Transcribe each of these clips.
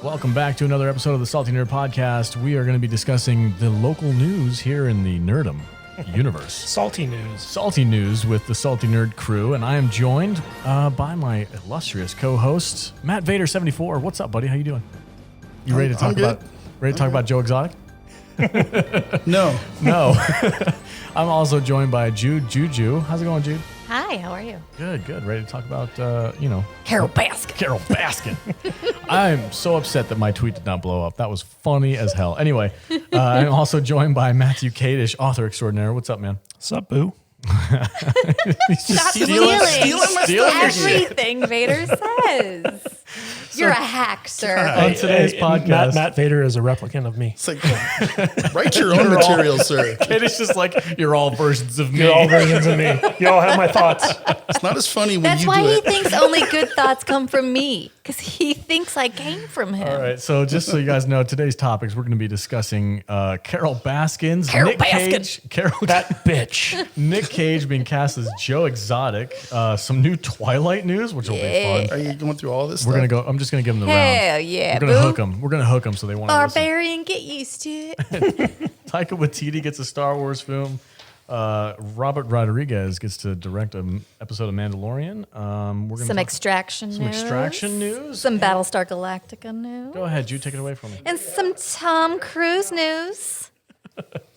Welcome back to another episode of the Salty Nerd Podcast. We are going to be discussing the local news here in the Nerdum universe. Salty news. Salty news with the Salty Nerd crew, and I am joined by my illustrious co-host, Matt Vader 74. What's up, buddy? How you doing? You ready to talk about Joe Exotic? No. I'm also joined by Juju. How's it going, Jude? Hi, how are you? Good. Ready to talk about, Carole Baskin. Carole Baskin. I'm so upset that my tweet did not blow up. That was funny as hell. Anyway, I'm also joined by Matthew Kadish, author extraordinaire. What's up, man? What's up, boo? He's just Stop stealing everything Vader says. You're a hack, sir. On today's podcast, Matt Vader is a replicant of me. It's like, write your own material, sir. Kadish is like, you're all versions of me. You're all versions of me. You all have my thoughts. It's not as funny when That's you why do he it. thinks only good thoughts come from me, because he thinks I came from him. All right, so just so you guys know, today's topics, we're going to be discussing Carole Baskin's Carole Nick Cage. That bitch. Nick Cage being cast as Joe Exotic. Some new Twilight news, which will be fun. Are you going through all this We're stuff? going to go. I'm just going to give them the Hell round. yeah, We're going to boo. hook them. We're going to hook them so they want to listen. Barbarian, get used to it. Taika Waititi gets a Star Wars film. Robert Rodriguez gets to direct an episode of Mandalorian. We're gonna Some extraction news. Some Battlestar Galactica news. Go ahead, you take it away from me. And some Tom Cruise news.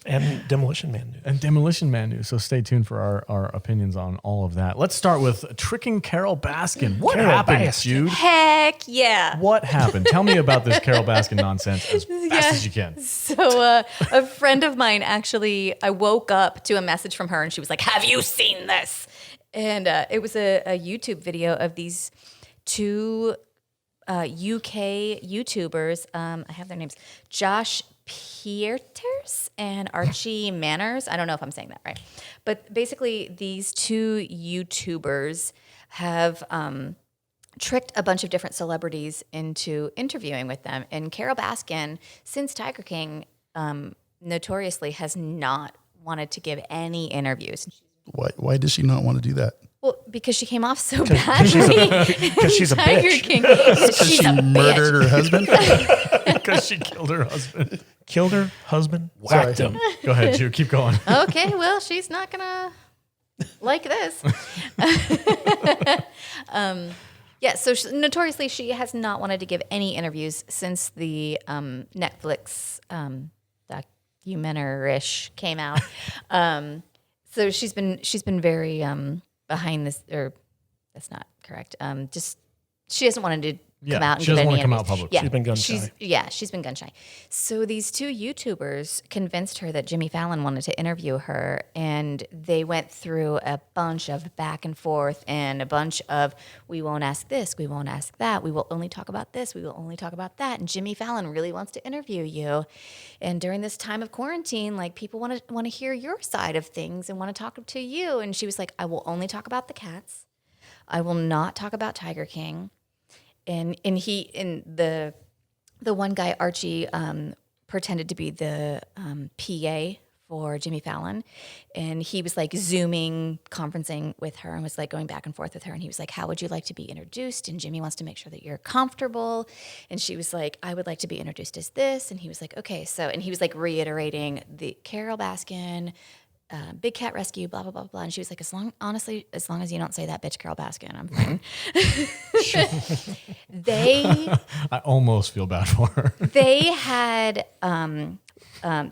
And Demolition Man news. And Demolition Man news. So stay tuned for our opinions on all of that. Let's start with tricking Carole Baskin. What Carole happened, Baskin. Jude? Heck yeah. What happened? Tell me about this Carole Baskin nonsense as fast as you can. So a friend of mine actually, I woke up to a message from her and she was like, have you seen this? And it was a YouTube video of these two UK YouTubers. I have their names. Josh Pieters and Archie Manners. I don't know if I'm saying that right. But basically, these two YouTubers have tricked a bunch of different celebrities into interviewing with them. And Carole Baskin, since Tiger King, notoriously has not wanted to give any interviews. Why does she not want to do that? Well, because she came off so badly. Because she's a Tiger bitch. King. Because She's she a murdered her husband? Because she killed her husband. Killed her husband, whacked Sorry. him. Go ahead, Jude. Keep going. Okay, well, she's not gonna like this. Yeah, so notoriously, she has not wanted to give any interviews since the Netflix documentary-ish came out. So she's been very behind this, or that's not correct. Just she hasn't wanted to come out and she give doesn't any want to come out interviews. public. Yeah, She's been gun shy. she's been gun shy. So these two YouTubers convinced her that Jimmy Fallon wanted to interview her, and they went through a bunch of back and forth and a bunch of, we won't ask this, we won't ask that, we will only talk about this, we will only talk about that, and Jimmy Fallon really wants to interview you. And during this time of quarantine, like, people want to hear your side of things and want to talk to you. And she was like, I will only talk about the cats. I will not talk about Tiger King. And the one guy, Archie, pretended to be the PA for Jimmy Fallon, and he was like conferencing with her, and was like going back and forth with her. And he was like, "How would you like to be introduced?" And Jimmy wants to make sure that you're comfortable. And she was like, "I would like to be introduced as this." And he was like, "Okay." So, and he was like reiterating the Carole Baskin. Big cat rescue, blah, blah, blah, blah. And she was like, as long as you don't say that bitch, Carole Baskin, I'm fine. I almost feel bad for her. They had,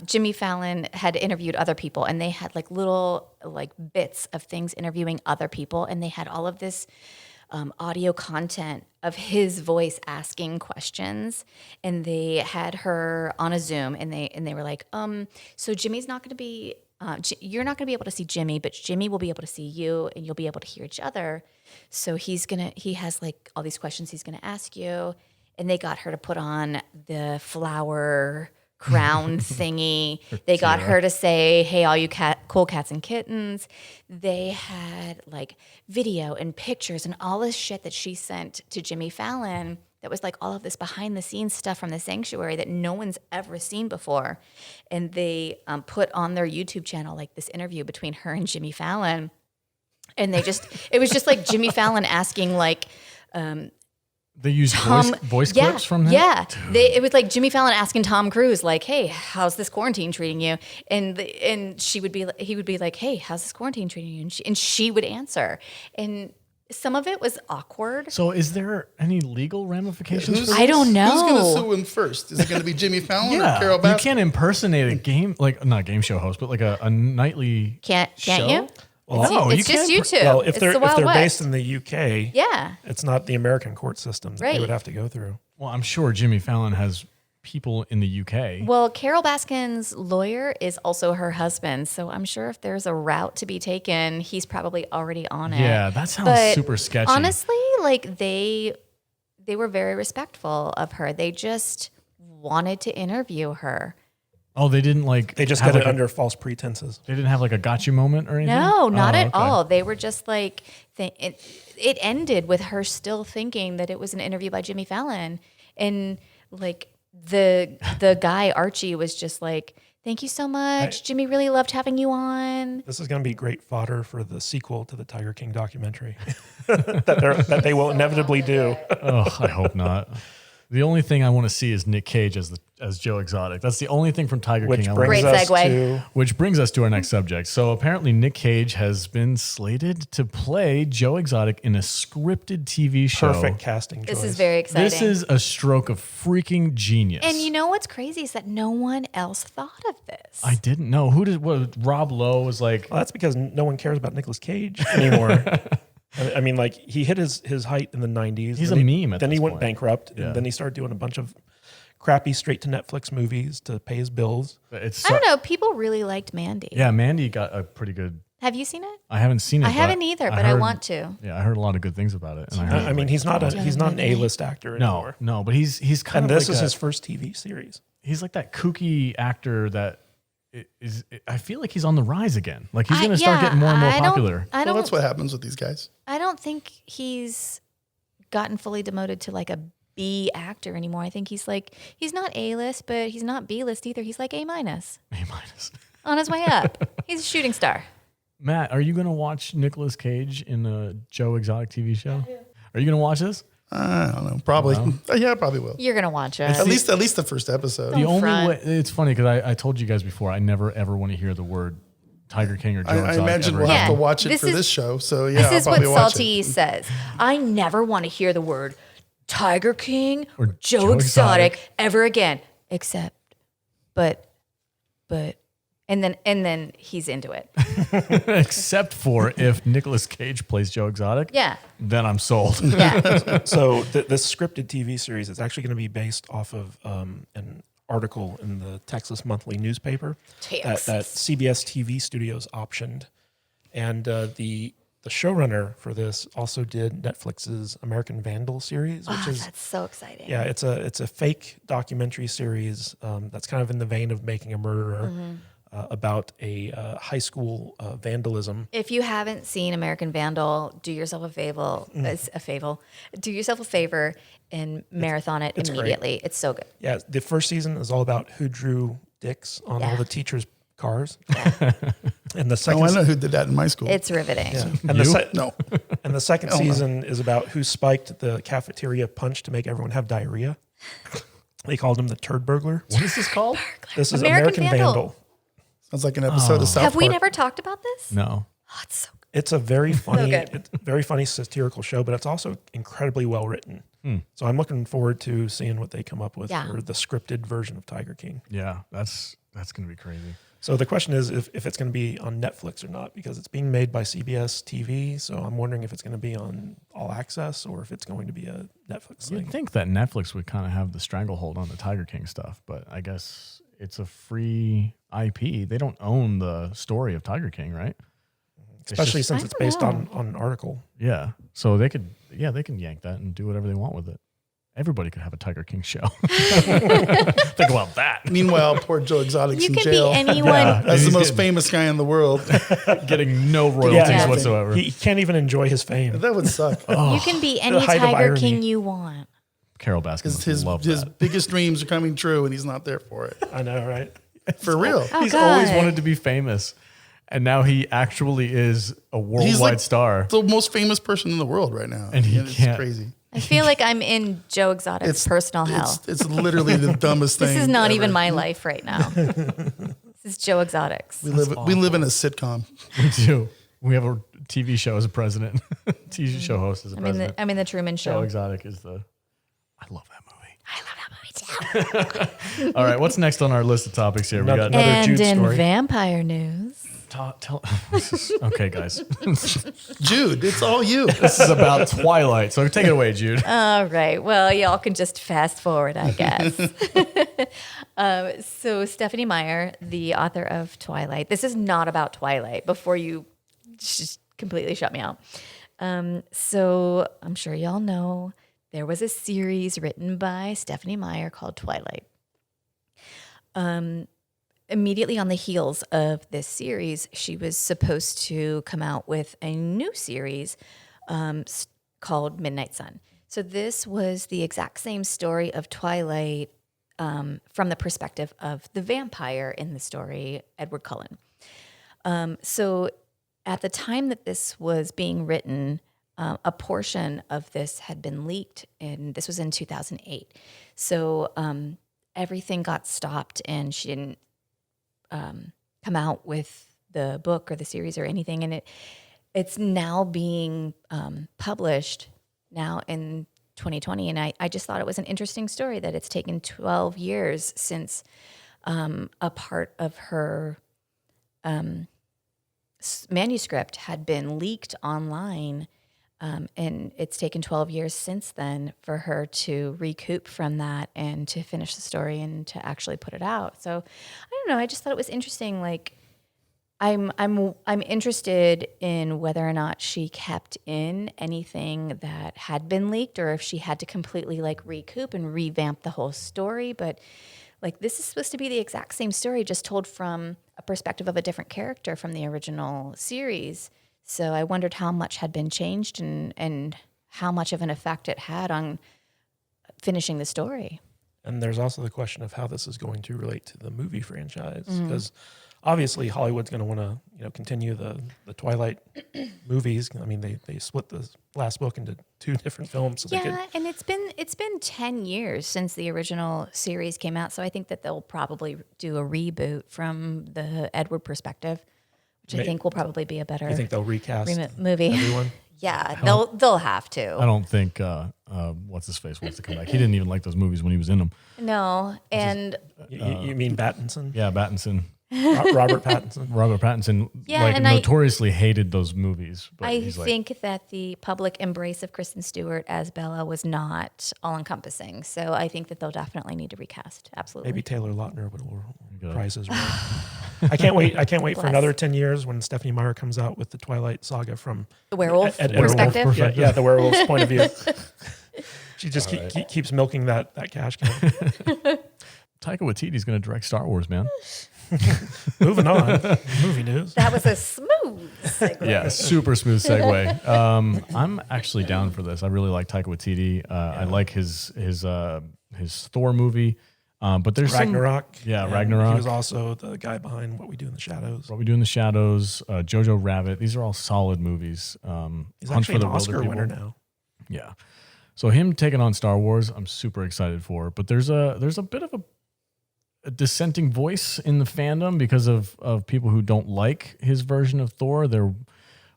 Jimmy Fallon had interviewed other people, and they had like little like bits of things interviewing other people. And they had all of this audio content of his voice asking questions. And they had her on a Zoom, and they were like, so Jimmy's not going to be, you're not going to be able to see Jimmy, but Jimmy will be able to see you, and you'll be able to hear each other. So he has like all these questions he's going to ask you. And they got her to put on the flower crown thingy. They got her to say, hey, all you cool cats and kittens. They had like video and pictures and all this shit that she sent to Jimmy Fallon that was like all of this behind the scenes stuff from the sanctuary that no one's ever seen before. And they put on their YouTube channel like this interview between her and Jimmy Fallon. And it was just like Jimmy Fallon asking like, They used voice yeah, clips from that? Yeah. It was like Jimmy Fallon asking Tom Cruise, like, hey, how's this quarantine treating you? And he would be like, hey, how's this quarantine treating you? And she would answer. And some of it was awkward. So is there any legal ramifications for this? I don't know. Who's going to sue him first? Is it going to be Jimmy Fallon or Carole Baskin? You can't impersonate a game, like not a game show host, but like a nightly Can't show? you? Well, no, it's just you two. Well, if it's they're the Wild West. based in the UK, yeah. it's not the American court system that they would have to go through. Well, I'm sure Jimmy Fallon has people in the UK. Well, Carole Baskin's lawyer is also her husband, so I'm sure if there's a route to be taken, he's probably already on it. Yeah, that sounds But super sketchy. honestly, like they were very respectful of her. They just wanted to interview her. Oh, they didn't like. They just have got it like under false pretenses. They didn't have like a gotcha moment or anything. No, not Oh, at okay. all. They were just like it ended with her still thinking that it was an interview by Jimmy Fallon, and like the guy Archie was just like, "Thank you so much, Jimmy. Really loved having you on." This is going to be great fodder for the sequel to the Tiger King documentary that they will inevitably do. Oh, I hope not. The only thing I want to see is Nick Cage as Joe Exotic. That's the only thing from Tiger Which King I want to brings Great us segue. to Which brings us to our next subject. So apparently Nick Cage has been slated to play Joe Exotic in a scripted TV show. perfect casting choice. This is very exciting. This is a stroke of freaking genius. And you know what's crazy is that no one else thought of this. I didn't know. Rob Lowe was like, Well, that's because no one cares about Nicolas Cage anymore. I mean, like he hit his height in the 90s. He's then a meme at Then this he went point. bankrupt, Yeah. and then he started doing a bunch of crappy straight to Netflix movies to pay his bills. it's I don't know. People really liked Mandy. Yeah, Mandy got a pretty good. Have you seen it? I haven't seen it. I haven't either, but I want to. Yeah, I heard a lot of good things about it. And I heard I mean, he's not an A-list actor anymore. no, but he's kind And of this like is his first TV series. he's like that kooky actor that I feel like he's on the rise again. Like he's going to start getting more and more popular. I Well, don't. that's what happens with these guys. I don't think he's gotten fully demoted to like a B actor anymore. I think he's not A-list, but he's not B-list either. He's like A-. A-. On his way up. He's a shooting star. Matt, are you going to watch Nicolas Cage in a Joe Exotic TV show? Are you going to watch this? I don't know. Probably. Yeah, I probably will. You're gonna watch it. At least the first episode. The only front. way, it's funny because I told you guys before, I never ever want to hear the word Tiger King or Joe I Exotic imagine ever we'll again. have to Yeah, watch it this for is- this show. So yeah, This I'll is what probably watch Salty it. says. I never want to hear the word Tiger King or Joe Joe Exotic Exotic. ever again. But, and then he's into it. Except for if Nicolas Cage plays Joe Exotic. Yeah. Then I'm sold. Yeah. So this scripted TV series is actually going to be based off of an article in the Texas Monthly newspaper that CBS TV Studios optioned. And the showrunner for this also did Netflix's American Vandal series, which is That's so exciting. yeah, it's a fake documentary series that's kind of in the vein of Making a Murderer about a high school vandalism. If you haven't seen American Vandal, do yourself a favor. Do yourself a favor and marathon it it's immediately. It's so good. Yeah, the first season is all about who drew dicks on all Yeah. the teachers' cars, and the Oh, second I know who did that in my school. It's riveting. and You? No. and the second Hell no. season is about who spiked the cafeteria punch to make everyone have diarrhea. They called him the Turd Burglar. What is this called? This is American American Vandal. Vandal. Sounds like an episode of South Have we Park. never talked about this? No. Oh, it's so good. It's a very funny, good. very funny satirical show, but it's also incredibly well written. So I'm looking forward to seeing what they come up with Yeah. for the scripted version of Tiger King. Yeah, that's going to be crazy. So the question is if it's going to be on Netflix or not, because it's being made by CBS TV. So I'm wondering if it's going to be on All Access or if it's going to be a Netflix You'd thing. think that Netflix would kind of have the stranglehold on the Tiger King stuff, but I guess it's a free IP. They don't own the story of Tiger King, right? Especially just- since I it's don't based know. on an article. Yeah. So they can yank that and do whatever they want with it. Everybody could have a Tiger King show. Think about that. Meanwhile, poor Joe Exotic's You in can jail. be anyone. Yeah. As the He's most getting- famous guy in the world. Getting no royalties Yeah. whatsoever. He can't even enjoy his fame. That would suck. You can be any height of Tiger irony. King you want. Carole Baskin His, would his, love his that. biggest dreams are coming true, and he's not there for it. I know, right? For real. Oh, He's always God. wanted to be famous, and now he actually is a worldwide He's like star. the most famous person in the world right now. And he it's can't. crazy. I feel like I'm in Joe Exotic's personal hell. It's literally the dumbest thing. This is not ever. even my life right now. This is Joe Exotic's. We live in a sitcom. We do. We have a TV show as a president, TV show host as a president. I'm in the Truman Joe Show. Exotic is the. I love that movie. I love that movie too. All right, what's next on our list of topics here? We got Another And Jude in story. vampire news. Okay, guys. Jude, it's all you. This is about Twilight, so take it away, Jude. All right. Well, y'all can just fast forward, I guess. So Stephanie Meyer, the author of Twilight. This is not about Twilight. Before you just completely shut me out. So I'm sure y'all know there was a series written by Stephanie Meyer called Twilight. Immediately on the heels of this series, she was supposed to come out with a new series called Midnight Sun. So this was the exact same story of Twilight from the perspective of the vampire in the story, Edward Cullen. So at the time that this was being written, a portion of this had been leaked, and this was in 2008. So everything got stopped, and she didn't come out with the book or the series or anything, and it's now being published now in 2020. And I just thought it was an interesting story that it's taken 12 years since a part of her manuscript had been leaked online, and it's taken 12 years since then for her to recoup from that and to finish the story and to actually put it out. So I don't know. I just thought it was interesting. Like, I'm interested in whether or not she kept in anything that had been leaked, or if she had to completely like recoup and revamp the whole story. But like, this is supposed to be the exact same story, just told from a perspective of a different character from the original series. So I wondered how much had been changed and how much of an effect it had on finishing the story. And there's also the question of how this is going to relate to the movie franchise, because obviously Hollywood's going to want to continue the Twilight movies. I mean, they split the last book into two different films. So And it's been 10 years since the original series came out, so I think that they'll probably do a reboot from the Edward perspective, which I think will probably be a better you think they'll recast movie. everyone? Yeah, they'll have to. I don't think what's his face wants to come back. He didn't even like those movies when he was in them. No, and You mean Pattinson? Yeah, Pattinson. Robert Pattinson. Robert Pattinson and notoriously hated those movies. But I he's think that the public embrace of Kristen Stewart as Bella was not all-encompassing. So I think that they'll definitely need to recast. Absolutely. Maybe Taylor Lautner will prize his right. I can't wait for Bless. another 10 years when Stephanie Meyer comes out with the Twilight saga from The werewolf Ed- perspective. Yeah, the werewolf's point of view. She just keeps milking that cash cow. Taika Waititi's going to direct Star Wars, man. Moving on, movie news. That was a smooth segue. Yeah, super smooth segue. I'm actually down for this. I really like Taika Waititi. I like his Thor movie. But there's Ragnarok. Ragnarok. He was also the guy behind What We Do in the Shadows. What We Do in the Shadows, Jojo Rabbit. These are all solid movies. He's actually an Oscar winner now. Yeah. So him taking on Star Wars, I'm super excited for. But there's a bit of a dissenting voice in the fandom because of people who don't like his version of Thor. They're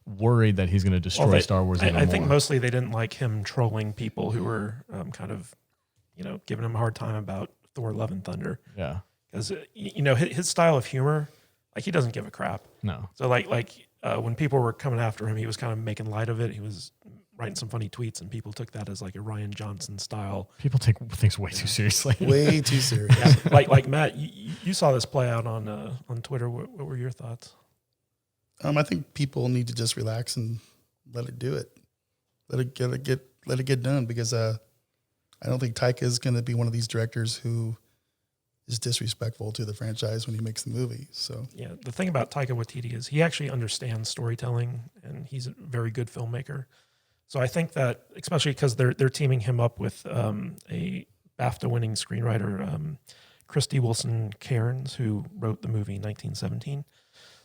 worried that he's going to destroy Star Wars even more. I think mostly they didn't like him trolling people who were kind of, giving him a hard time about Thor: Love and Thunder. Yeah. Because his style of humor, like, he doesn't give a crap. No. So when people were coming after him, he was kind of making light of it. He was writing some funny tweets, and people took that as like a Ryan Johnson style. People take things way too seriously. Way too serious. Yeah, like Matt, you saw this play out on Twitter. What were your thoughts? I think people need to just relax and let it do it. Let it get done, because I don't think Taika is going to be one of these directors who is disrespectful to the franchise when he makes the movie. So yeah, the thing about Taika Waititi is he actually understands storytelling, and he's a very good filmmaker. So I think that, especially because they're teaming him up with a BAFTA-winning screenwriter, Christy Wilson Cairns, who wrote the movie 1917.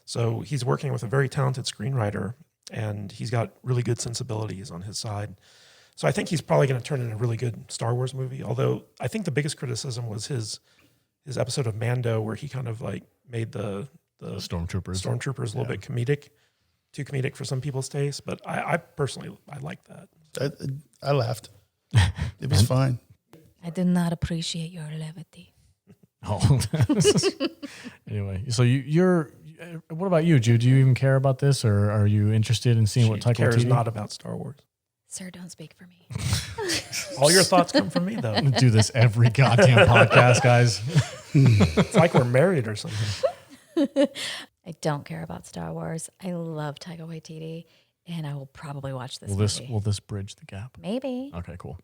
So he's working with a very talented screenwriter, and he's got really good sensibilities on his side. So I think he's probably going to turn in a really good Star Wars movie. Although I think the biggest criticism was his episode of Mando, where he kind of like made the stormtroopers a little bit comedic, too comedic for some people's taste. But I personally like that. I laughed. It was fine. I do not appreciate your levity. Oh, anyway, so you're. What about you, Jude? Do you even care about this, or are you interested in seeing what Taika cares Waititi? not about Star Wars. Sir, don't speak for me. All your thoughts come from me, though. I'm gonna do this every goddamn podcast, guys. It's like we're married or something. I don't care about Star Wars. I love Taika Waititi, and I will probably watch this movie. Will this bridge the gap? Maybe. Okay, cool.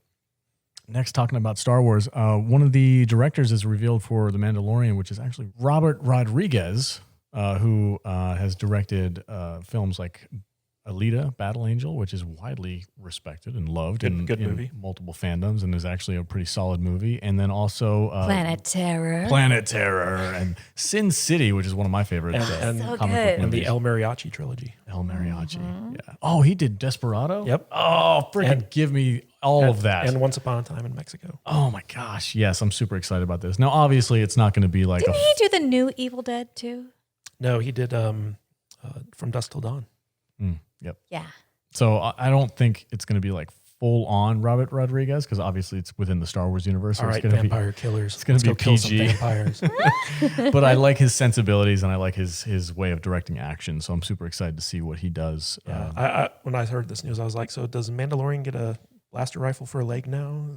Next, talking about Star Wars, one of the directors is revealed for The Mandalorian, which is actually Robert Rodriguez, who has directed films like Alita, Battle Angel, which is widely respected and loved in movie. Multiple fandoms, and is actually a pretty solid movie. And then also Planet Terror, and Sin City, which is one of my favorite and so comic book good. movies. And the El Mariachi trilogy. El Mariachi. Yeah. Oh, he did Desperado? Yep. Oh, freaking give me all of that. And Once Upon a Time in Mexico. Oh my gosh. Yes, I'm super excited about this. Now, obviously, it's not going to be like Didn't he do the new Evil Dead too? No, he did From Dusk Till Dawn. Yep. Yeah. So I don't think it's going to be like full on Robert Rodriguez, because obviously it's within the Star Wars universe. So All right, it's going to vampire killers. It's going to be kill some PG. vampires. But I like his sensibilities and I like his way of directing action. So I'm super excited to see what he does. Yeah, when I heard this news, I was like, so does Mandalorian get a blaster rifle for a leg now?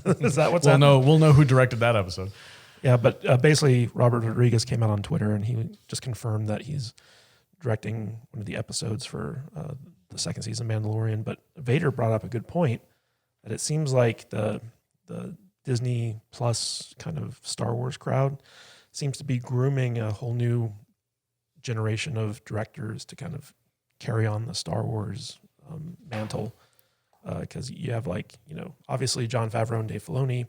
Is that what's happening? We'll know who directed that episode. Yeah, but basically Robert Rodriguez came out on Twitter and he just confirmed that he's directing one of the episodes for the second season of Mandalorian. But Vader brought up a good point that it seems like the Disney Plus kind of Star Wars crowd seems to be grooming a whole new generation of directors to kind of carry on the Star Wars mantle. Because you have obviously Jon Favreau and Dave Filoni,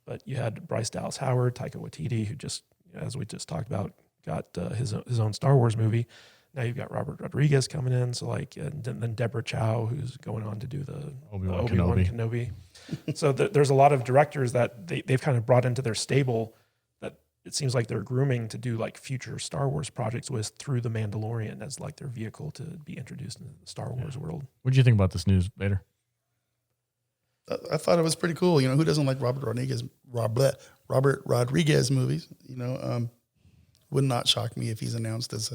but you had Bryce Dallas Howard, Taika Waititi, who just, as we just talked about, got his own Star Wars movie. Now you've got Robert Rodriguez coming in, so and then Deborah Chow, who's going on to do the Obi-Wan Kenobi. So there's a lot of directors that they've kind of brought into their stable that it seems like they're grooming to do like future Star Wars projects with through the Mandalorian as like their vehicle to be introduced into the Star Wars world. What do you think about this news, Vader? I thought it was pretty cool. Who doesn't like Robert Rodriguez movies? Would not shock me if he's announced as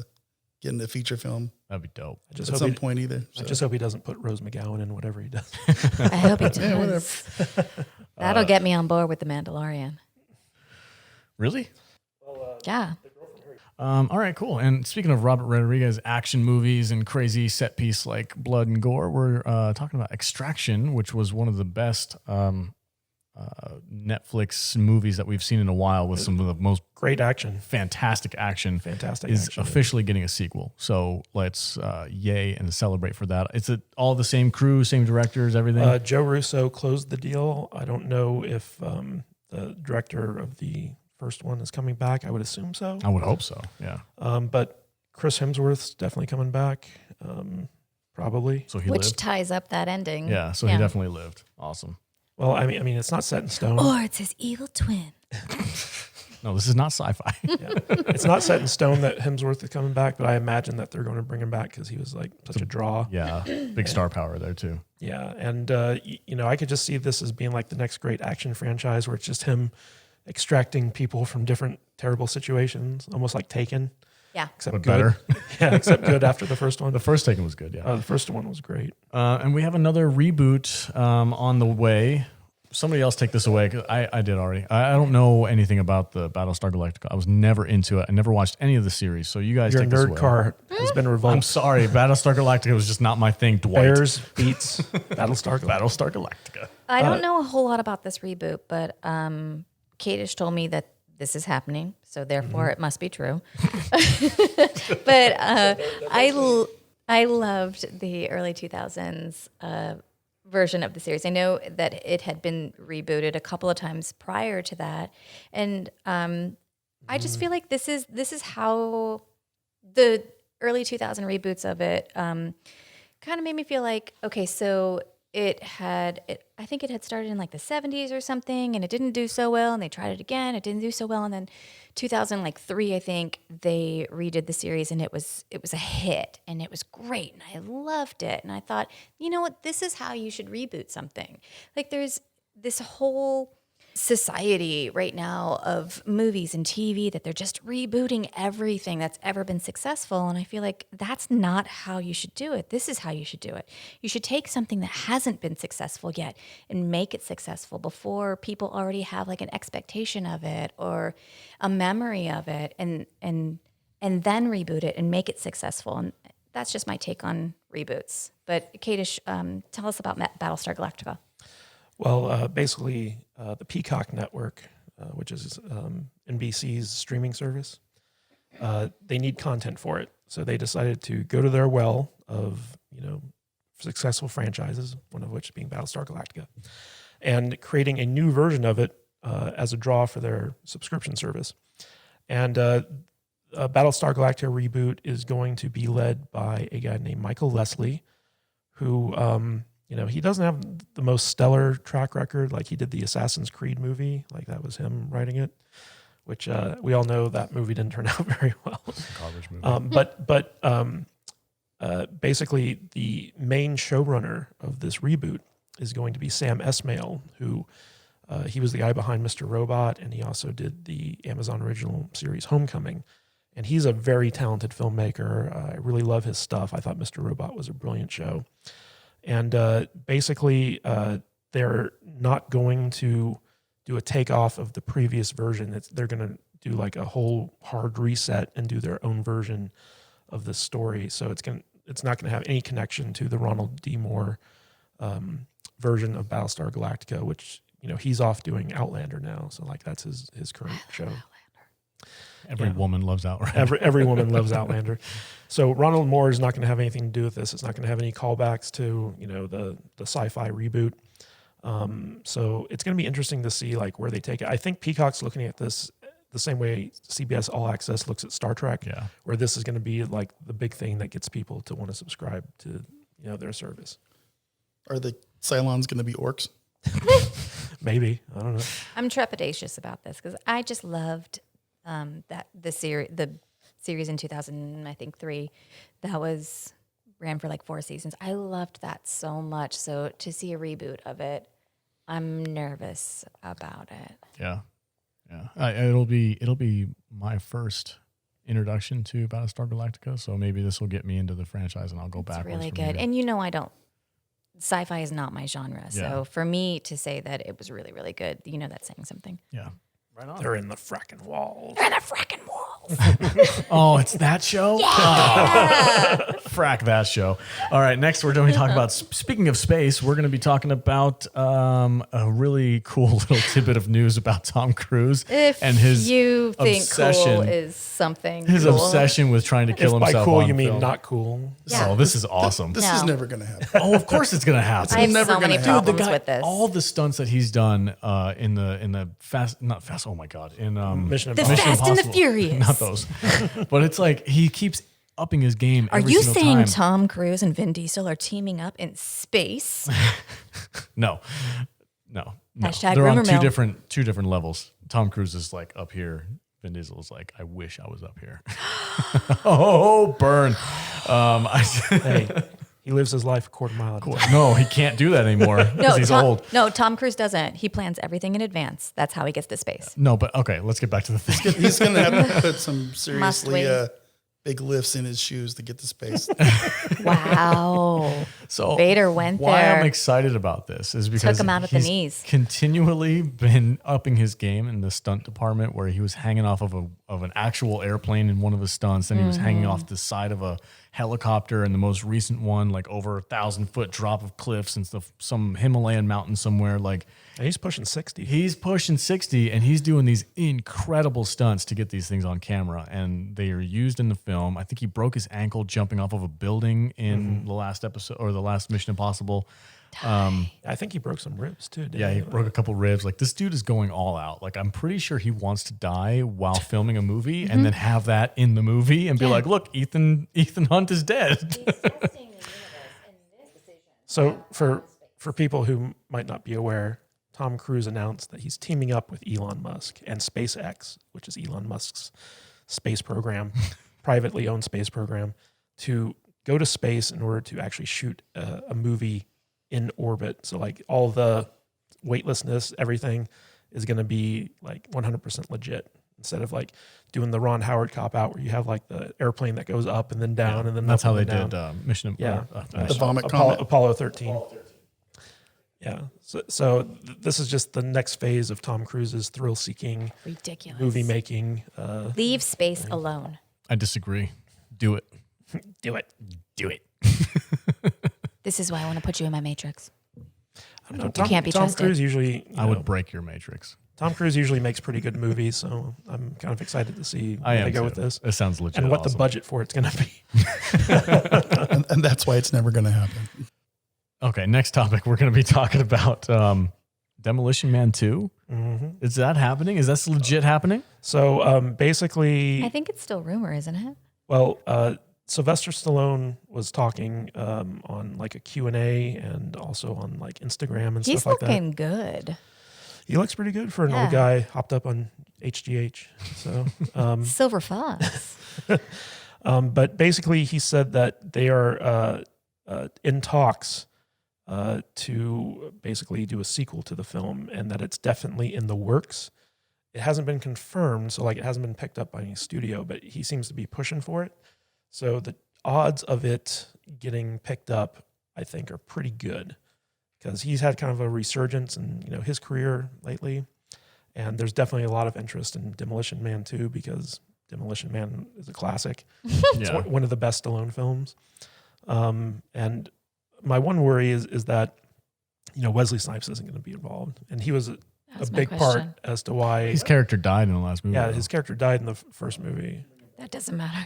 getting a feature film. That'd be dope. At some point either. I just hope he doesn't put Rose McGowan in whatever he does. I hope he does. Yeah, whatever. That'll get me on board with The Mandalorian. Really? Yeah. All right, cool. And speaking of Robert Rodriguez action movies and crazy set piece like blood and gore, we're talking about Extraction, which was one of the best Netflix movies that we've seen in a while, with some of the most Great action. fantastic action. Fantastic is action. officially getting a sequel. So let's yay and celebrate for that. It's all the same crew, same directors, everything. Joe Russo closed the deal. I don't know if the director of the first one is coming back. I would assume so. I would hope so. Yeah. But Chris Hemsworth's definitely coming back. Probably. So he Which lived. ties up that ending. Yeah. So he definitely lived. Awesome. Well, I mean, it's not set in stone. Or it's his evil twin. No, this is not sci-fi. Yeah. It's not set in stone that Hemsworth is coming back, but I imagine that they're going to bring him back because he was like such a draw. Yeah. Big star power there too. Yeah, and I could just see this as being like the next great action franchise where it's just him extracting people from different terrible situations, almost like Taken. Yeah. Except But good. better. Yeah, except good after the first one. The first Taken was good. Yeah. The first one was great. And we have another reboot on the way. Somebody else take this away, 'cause I did already. I don't know anything about the Battlestar Galactica. I was never into it. I never watched any of the series. So you guys Your take this nerd away. car has been revoked. I'm sorry. Battlestar Galactica was just not my thing, Dwight. Bears beats Battlestar Galactica. Battlestar Galactica. I don't know a whole lot about this reboot, but Kadish told me that this is happening, so therefore it must be true. But I loved the early 2000s version of the series. I know that it had been rebooted a couple of times prior to that, and I just feel like this is how the early 2000 reboots of it kind of made me feel like, okay, so I think it had started in like the 70s or something, and it didn't do so well, and they tried it again, it didn't do so well, and then 2003, I think, they redid the series, and it was a hit, and it was great, and I loved it, and I thought, you know what, this is how you should reboot something. Like, there's this whole society right now of movies and TV that they're just rebooting everything that's ever been successful. And I feel like that's not how you should do it. This is how you should do it. You should take something that hasn't been successful yet and make it successful before people already have like an expectation of it or a memory of it, and then reboot it and make it successful. And that's just my take on reboots. But Kadish, tell us about Battlestar Galactica. Well, basically, the Peacock network, which is NBC's streaming service, they need content for it. So they decided to go to their well of, successful franchises, one of which being Battlestar Galactica, and creating a new version of it as a draw for their subscription service. And Battlestar Galactica Reboot is going to be led by a guy named Michael Leslie, who... he doesn't have the most stellar track record. Like, he did the Assassin's Creed movie. Like, that was him writing it, which we all know that movie didn't turn out very well. Garbage movie. Basically, the main showrunner of this reboot is going to be Sam Esmail, who he was the guy behind Mr. Robot, and he also did the Amazon original series Homecoming. And he's a very talented filmmaker. I really love his stuff. I thought Mr. Robot was a brilliant show. And basically, they're not going to do a takeoff of the previous version. They're going to do like a whole hard reset and do their own version of the story. So it's not going to have any connection to the Ronald D. Moore version of Battlestar Galactica, which he's off doing Outlander now. So like that's his current show. Every woman loves Outlander. Every woman loves Outlander. So Ronald Moore is not going to have anything to do with this. It's not going to have any callbacks to the sci-fi reboot. So it's going to be interesting to see like where they take it. I think Peacock's looking at this the same way CBS All Access looks at Star Trek, where this is going to be like the big thing that gets people to want to subscribe to their service. Are the Cylons going to be orcs? Maybe, I don't know. I'm trepidatious about this because I just loved the series in 2003 that ran for like 4 seasons. I loved that so much. So to see a reboot of it, I'm nervous about it. Yeah. It'll be my first introduction to Battlestar Galactica. So maybe this will get me into the franchise, and I'll go backwards. It's really good. And sci-fi is not my genre. Yeah. So for me to say that it was really, really good, that's saying something. Yeah. Right on. They're in the fracking walls. They're in the fracking walls. Oh, it's that show? Yeah. Frack that show. All right, next we're going to be talking about, speaking of space, we're going to be talking about a really cool little tidbit of news about Tom Cruise and his you think obsession. Cool is something His cool. obsession with trying to kill If by himself cool on you mean film. not cool. Yeah. Oh, this is awesome. This No. is never going to happen. Oh, of course it's going to happen. I have never so many gonna happen. problems with this. All the stunts that he's done in the not fast. Oh my god! In Mission The Impossible. Fast and the Furious. not those. But it's like he keeps upping his game. Are every you single saying time. Tom Cruise and Vin Diesel are teaming up in space? No. Hashtag They're on rumor mill. two different levels. Tom Cruise is like up here. Vin Diesel is like, I wish I was up here. Oh, burn. Hey, he lives his life a quarter mile at a time. No, he can't do that anymore because he's old. No, Tom Cruise doesn't. He plans everything in advance. That's how he gets to space. No, but okay, let's get back to the thing. He's going to have to put some seriously we? big lifts in his shoes to get to space. Wow. So Vader went why there. I'm excited about this is because him out at the he's knees. continually been upping his game in the stunt department, where he was hanging off of an actual airplane in one of his stunts, then he was hanging off the side of a helicopter, and the most recent one, like over 1,000-foot drop of cliffs in some Himalayan mountain somewhere. Like And he's pushing 60. he's pushing 60, and he's doing these incredible stunts to get these things on camera, and they are used in the film. I think he broke his ankle jumping off of a building in the last episode or the last Mission Impossible. I think he broke some ribs too. Didn't Yeah, he broke a couple ribs. Like, this dude is going all out. Like, I'm pretty sure he wants to die while filming a movie and then have that in the movie and be like, look, Ethan Hunt is dead. So for for people who might not be aware, Tom Cruise announced that he's teaming up with Elon Musk and SpaceX, which is Elon Musk's space program, privately owned space program, to go to space in order to actually shoot a movie in orbit. So like all the weightlessness, everything is going to be like 100% legit, instead of like doing the Ron Howard cop out where you have like the airplane that goes up and then down and then that's up how and they then did down. Mission. Yeah, The vomit comet. Apollo 13. Yeah. So this is just the next phase of Tom Cruise's thrill-seeking Ridiculous. movie making. Leave space alone. I disagree. Do it. Do it. Do it. This is why I want to put you in my Matrix. I don't know. You can't be Tom trusted. Cruise usually. I would break your Matrix. Tom Cruise usually makes pretty good movies, so I'm kind of excited to see I where am they go too. with this. It sounds legit. And what the awesome. budget for it's going to be. And that's why it's never going to happen. Okay, next topic. We're going to be talking about Demolition Man 2. Mm-hmm. Is that happening? Is that legit happening? So basically, I think it's still rumor, isn't it? well, Sylvester Stallone was talking on like a Q&A and also on like Instagram and He's stuff like that. looking good. He looks pretty good for an old Yeah. guy hopped up on HGH. So, Silver Fox. but basically, he said that they are in talks to basically do a sequel to the film, and that it's definitely in the works. It hasn't been confirmed, so like it hasn't been picked up by any studio, but he seems to be pushing for it. So the odds of it getting picked up, I think, are pretty good, because he's had kind of a resurgence in his career lately, and there's definitely a lot of interest in Demolition Man 2 because Demolition Man is a classic. It's Yeah. one of the best Stallone films. And my one worry is that Wesley Snipes isn't going to be involved, and he was a That's my big part question. as to why. His character died in the last movie. Yeah, though. his character died in the first movie. That doesn't matter.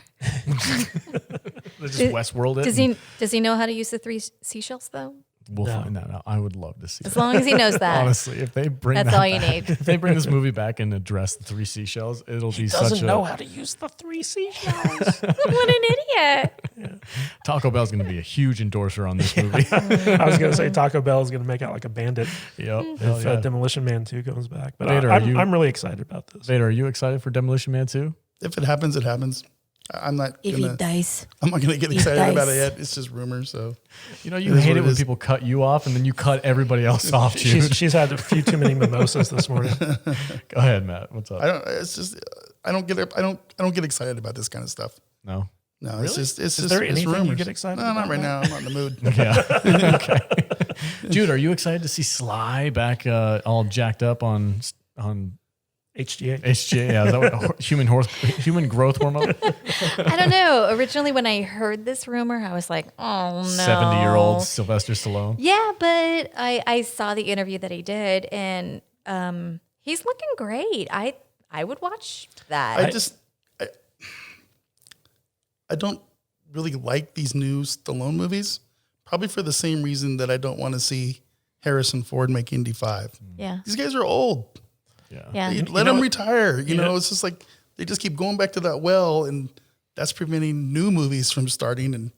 They just Westworld it. Does he know how to use the 3 seashells though? We'll No. find that out. I would love to see As that. long as he knows that. Honestly, if they bring That's that all you back- need. If they bring this movie back and address the 3 seashells, it'll be such a how to use the 3 seashells. What an idiot. Taco Bell's going to be a huge endorser on this movie. I was going to say Taco Bell is going to make out like a bandit Yep. if Hell yeah. Demolition Man 2 comes back. But Vader, I'm really excited about this. Vader, are you excited for Demolition Man 2? If it happens, it happens. I'm not If he gonna. dies. I'm not gonna get he excited about dies. it yet. It's just rumors. So You It you is hate what it it when is. people cut you off and then you cut everybody else off, dude. She's had a few too many mimosas this morning. Go ahead, Matt. What's up? I don't. It's just I don't get excited about this kind of stuff. No. No, it's just Is it's there it's anything you rumors. get excited No, not about, right Matt? now. I'm not in the mood. Yeah. Okay. Jude, are you excited to see Sly back all jacked up on HGA. HGA? Yeah, is that what, human growth hormone? I don't know. Originally, when I heard this rumor, I was like, oh no. 70-year-old Sylvester Stallone. Yeah, but I saw the interview that he did, and he's looking great. I would watch that. I don't really like these new Stallone movies, probably for the same reason that I don't want to see Harrison Ford make Indy 5. yeah. These guys are old. Yeah. Let them retire. You know, it's just like they just keep going back to that well, and that's preventing new movies from starting and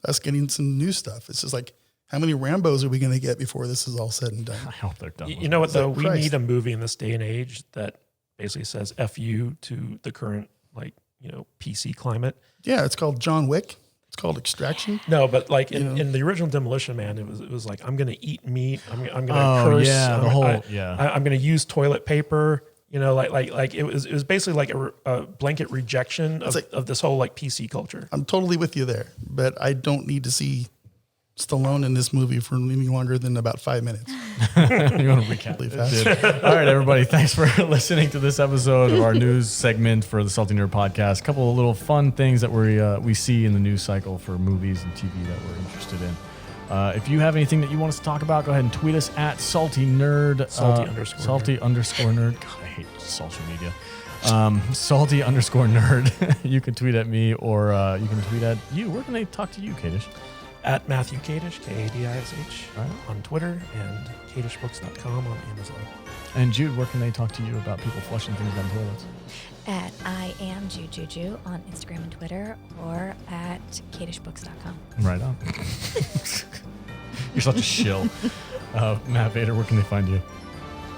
us getting some new stuff. It's just like, how many Rambos are we going to get before this is all said and done? I hope they're done. You know what, though? We Christ. need a movie in this day and age that basically says F you to the current, PC climate. Yeah, it's called John Wick. It's called Extraction. No, but like in the original Demolition Man, it was like, I'm going to eat meat. I'm going to curse. yeah, the I'm, whole I'm going to use toilet paper. Like it was basically like a blanket rejection of this whole like PC culture. I'm totally with you there, but I don't need to see Stallone in this movie for any longer than about 5 minutes. You want to recap Really it? fast. Dude. All right, everybody. Thanks for listening to this episode of our news segment for the Salty Nerd Podcast. A couple of little fun things that we see in the news cycle for movies and TV that we're interested in. If you have anything that you want us to talk about, go ahead and tweet us at Salty Nerd. Salty underscore nerd. God, I hate social media. Salty underscore nerd. You can tweet at me or you can tweet at you. Where can they talk to you, Kadish? At Matthew Kadish, Kadish, Right. on Twitter, and kadishbooks.com on Amazon. And Jude, where can they talk to you about people flushing things down toilets? At I am Jujuju on Instagram and Twitter, or at kadishbooks.com. Right on. You're such a shill. Matt Vader, where can they find you?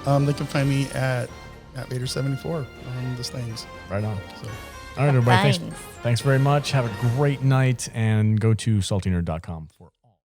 They can find me at MattVader74 on those things. Right on. So. All right, everybody. Thanks. Thanks very much. Have a great night and go to saltynerd.com for